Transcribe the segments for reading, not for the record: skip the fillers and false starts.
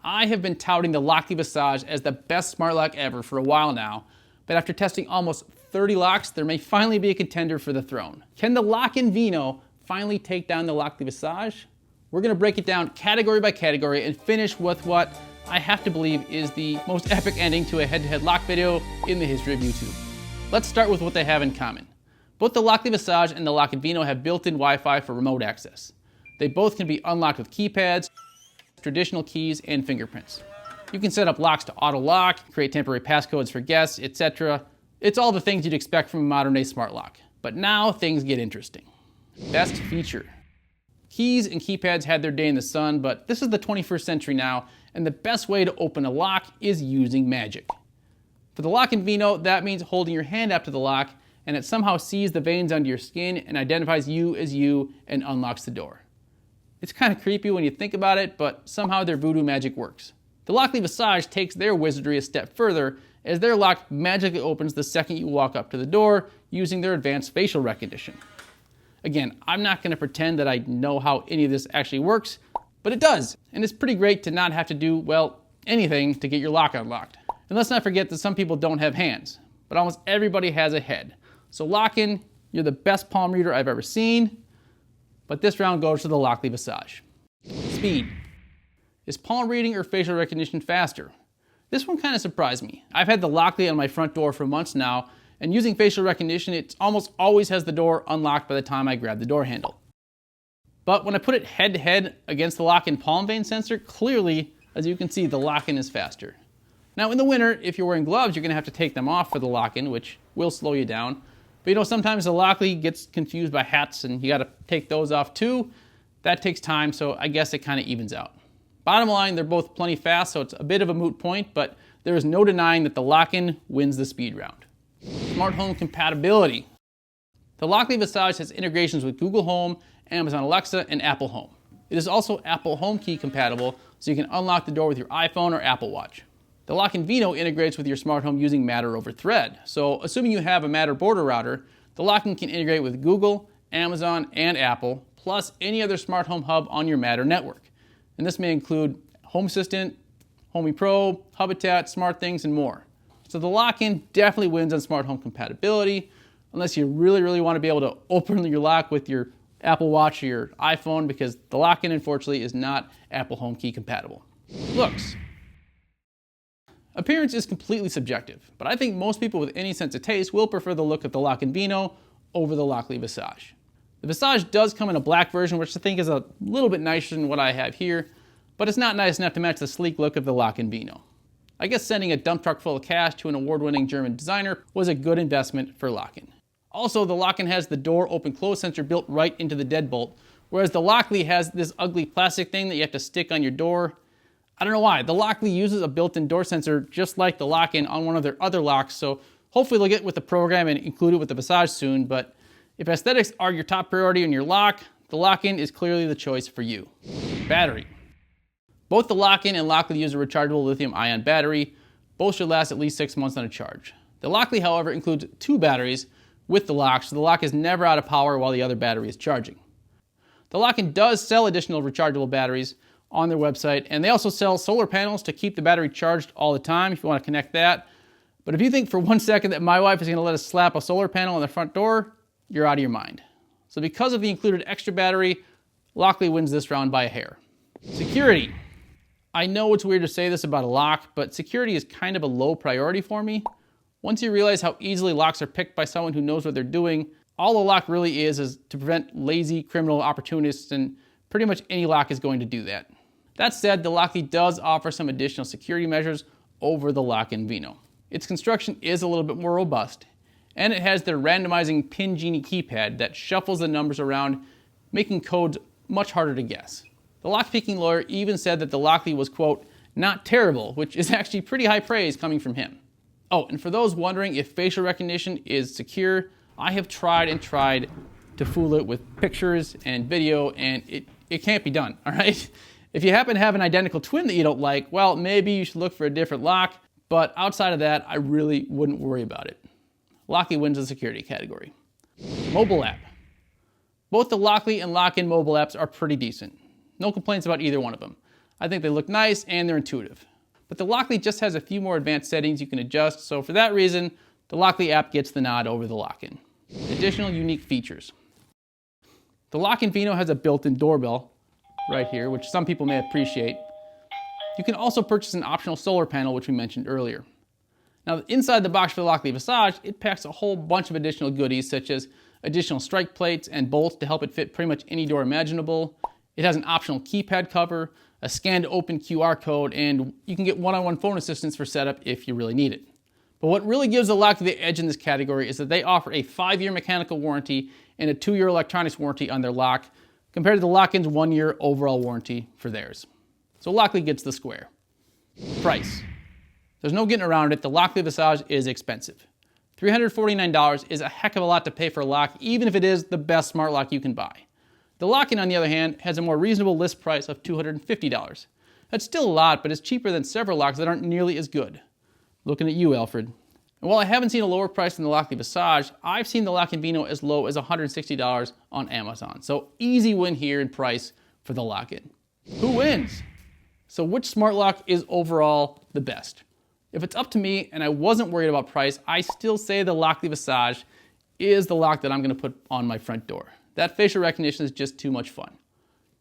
I have been touting the Lockly Visage as the best smart lock ever for a while now, but after testing almost 30 locks, there may finally be a contender for the throne. Can the Lockin Veno finally take down the Lockly Visage? We're going to break it down category by category and finish with what I have to believe is the most epic ending to a head-to-head lock video in the history of YouTube. Let's start with what they have in common. Both the Lockly Visage and the Lockin Veno have built-in Wi-Fi for remote access. They both can be unlocked with keypads, traditional keys, and fingerprints. You can set up locks to auto-lock, create temporary passcodes for guests, etc. It's all the things you'd expect from a modern-day smart lock. But now things get interesting. Best feature. Keys and keypads had their day in the sun, but this is the 21st century now, and the best way to open a lock is using magic. For the Lockin Veno, that means holding your hand up to the lock, and it somehow sees the veins under your skin and identifies you as you and unlocks the door. It's kind of creepy when you think about it, but somehow their voodoo magic works. The Lockly Visage takes their wizardry a step further, as their lock magically opens the second you walk up to the door using their advanced facial recognition. Again, I'm not going to pretend that I know how any of this actually works, but it does, and it's pretty great to not have to do, well, anything to get your lock unlocked. And let's not forget that some people don't have hands, but almost everybody has a head. So Lockin, you're the best palm reader I've ever seen, but this round goes to the Lockly Visage. Speed. Is palm reading or facial recognition faster? This one kind of surprised me. I've had the Lockly on my front door for months now, and using facial recognition, it almost always has the door unlocked by the time I grab the door handle. But when I put it head to head against the Lockin palm vein sensor, clearly, as you can see, the Lockin is faster. Now in the winter, if you're wearing gloves, you're going to have to take them off for the Lockin, which will slow you down. But you know, sometimes the Lockly gets confused by hats and you got to take those off too. That takes time, so I guess it kind of evens out. Bottom line, they're both plenty fast, so it's a bit of a moot point, but there is no denying that the Lockin wins the speed round. Smart home compatibility. The Lockly Visage has integrations with Google Home, Amazon Alexa, and Apple Home. It is also Apple HomeKey compatible, so you can unlock the door with your iPhone or Apple Watch. The Lockin Veno integrates with your smart home using Matter over Thread. So assuming you have a Matter border router, the Lockin can integrate with Google, Amazon, and Apple, plus any other smart home hub on your Matter network. And this may include Home Assistant, Homey Pro, Habitat, SmartThings, and more. So the Lockin definitely wins on smart home compatibility, unless you really want to be able to open your lock with your Apple Watch or your iPhone, because the Lockin unfortunately is not Apple HomeKey compatible. Looks. Appearance is completely subjective, but I think most people with any sense of taste will prefer the look of the Lockin Veno over the Lockly Visage. The Visage does come in a black version, which I think is a little bit nicer than what I have here, but it's not nice enough to match the sleek look of the Lockin Veno. I guess sending a dump truck full of cash to an award-winning German designer was a good investment for Lockin. Also, the Lockin has the door open-close sensor built right into the deadbolt, whereas the Lockly has this ugly plastic thing that you have to stick on your door. I don't know why. The Lockly uses a built-in door sensor just like the Lockin on one of their other locks, so hopefully they'll get with the program and include it with the Visage soon, but if aesthetics are your top priority on your lock, the Lockin is clearly the choice for you. Battery. Both the Lockin and Lockly use a rechargeable lithium-ion battery. Both should last at least 6 months on a charge. The Lockly, however, includes 2 batteries with the lock, so the lock is never out of power while the other battery is charging. The Lockin does sell additional rechargeable batteries on their website, and they also sell solar panels to keep the battery charged all the time if you want to connect that. But if you think for 1 second that my wife is going to let us slap a solar panel on the front door, you're out of your mind. So because of the included extra battery, Lockly wins this round by a hair. Security. I know it's weird to say this about a lock, but security is kind of a low priority for me. Once you realize how easily locks are picked by someone who knows what they're doing, all a lock really is to prevent lazy criminal opportunists, and pretty much any lock is going to do that. That said, the Lockly does offer some additional security measures over the Lockin Veno. Its construction is a little bit more robust, and it has their randomizing Pin Genie keypad that shuffles the numbers around, making codes much harder to guess. The lock-picking lawyer even said that the Lockly was, quote, not terrible, which is actually pretty high praise coming from him. Oh, and for those wondering if facial recognition is secure, I have tried and tried to fool it with pictures and video, and it can't be done, all right? If you happen to have an identical twin that you don't like, well, maybe you should look for a different lock, but outside of that, I really wouldn't worry about it. Lockly wins the security category. Mobile app. Both the Lockly and Lockin mobile apps are pretty decent. No complaints about either one of them. I think they look nice and they're intuitive. But the Lockly just has a few more advanced settings you can adjust, so for that reason, the Lockly app gets the nod over the Lockin. Additional unique features. The Lockin Veno has a built-in doorbell right here, which some people may appreciate. You can also purchase an optional solar panel, which we mentioned earlier. Now, inside the box for the Lockly Visage, it packs a whole bunch of additional goodies, such as additional strike plates and bolts to help it fit pretty much any door imaginable. It has an optional keypad cover, a scan-to-open QR code, and you can get one-on-one phone assistance for setup if you really need it. But what really gives the Lockly the edge in this category is that they offer a 5-year mechanical warranty and a 2-year electronics warranty on their lock, compared to the Lockin's 1-year overall warranty for theirs. So Lockly gets the square. Price. There's no getting around it, the Lockly Visage is expensive. $349 is a heck of a lot to pay for a lock, even if it is the best smart lock you can buy. The Lockin, on the other hand, has a more reasonable list price of $250. That's still a lot, but it's cheaper than several locks that aren't nearly as good. Looking at you, Alfred. And while I haven't seen a lower price than the Lockly Visage, I've seen the Lockin Veno as low as $160 on Amazon. So easy win here in price for the Lockin. Who wins? So which smart lock is overall the best? If it's up to me and I wasn't worried about price, I still say the Lockly Visage is the lock that I'm going to put on my front door. That facial recognition is just too much fun.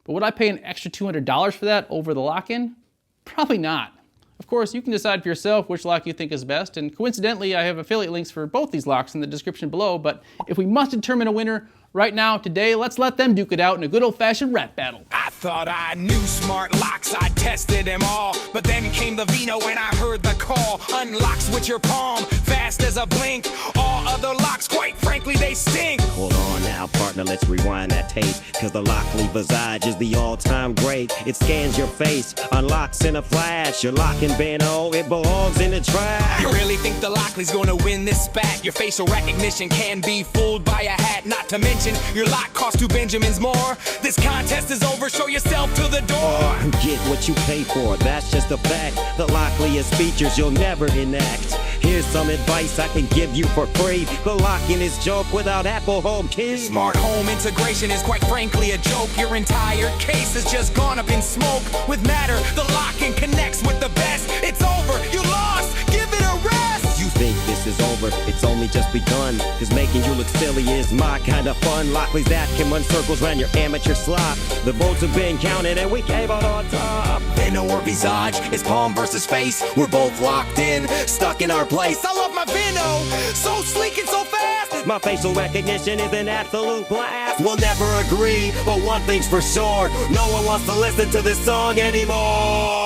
But would I pay an extra $200 for that over the Lockin? Probably not. Of course, you can decide for yourself which lock you think is best, and coincidentally, I have affiliate links for both these locks in the description below, but if we must determine a winner right now, today, let's let them duke it out in a good old-fashioned rap battle. I thought I knew smart locks, I tested them all, but then came the Veno and I heard the call. Unlocks with your palm, fast as a blink. All other locks, quite frankly, they stink. Hold on now, partner, let's rewind that tape, cause the Lockly Visage is the all-time great. It scans your face, unlocks in a flash. Your Lockin Veno, it belongs in the trash. You really think the Lockly's gonna win this spat? Your facial recognition can be fooled by a hat, not to mention your lock costs 2 Benjamins more. This contest is over, show yourself to the door. Get what you pay for, that's just a fact. The Lockly has features you'll never enact. Here's some advice I can give you for free. The Lockin is joke without Apple HomeKey. Smart home integration is quite frankly a joke. Your entire case has just gone up in smoke. With Matter, the Lockin connects with the best. It's over, you lost, give it a rest. You think this is over, it's only just begun. Cause making you look silly is my kind of fun. Lockly's that can run circles around your amateur slop. The votes have been counted and we came out on top. Veno or Visage, it's palm versus face. We're both locked in, stuck in our place. I love my Veno, so sleek and so fast. My facial recognition is an absolute blast. We'll never agree, but one thing's for sure, no one wants to listen to this song anymore.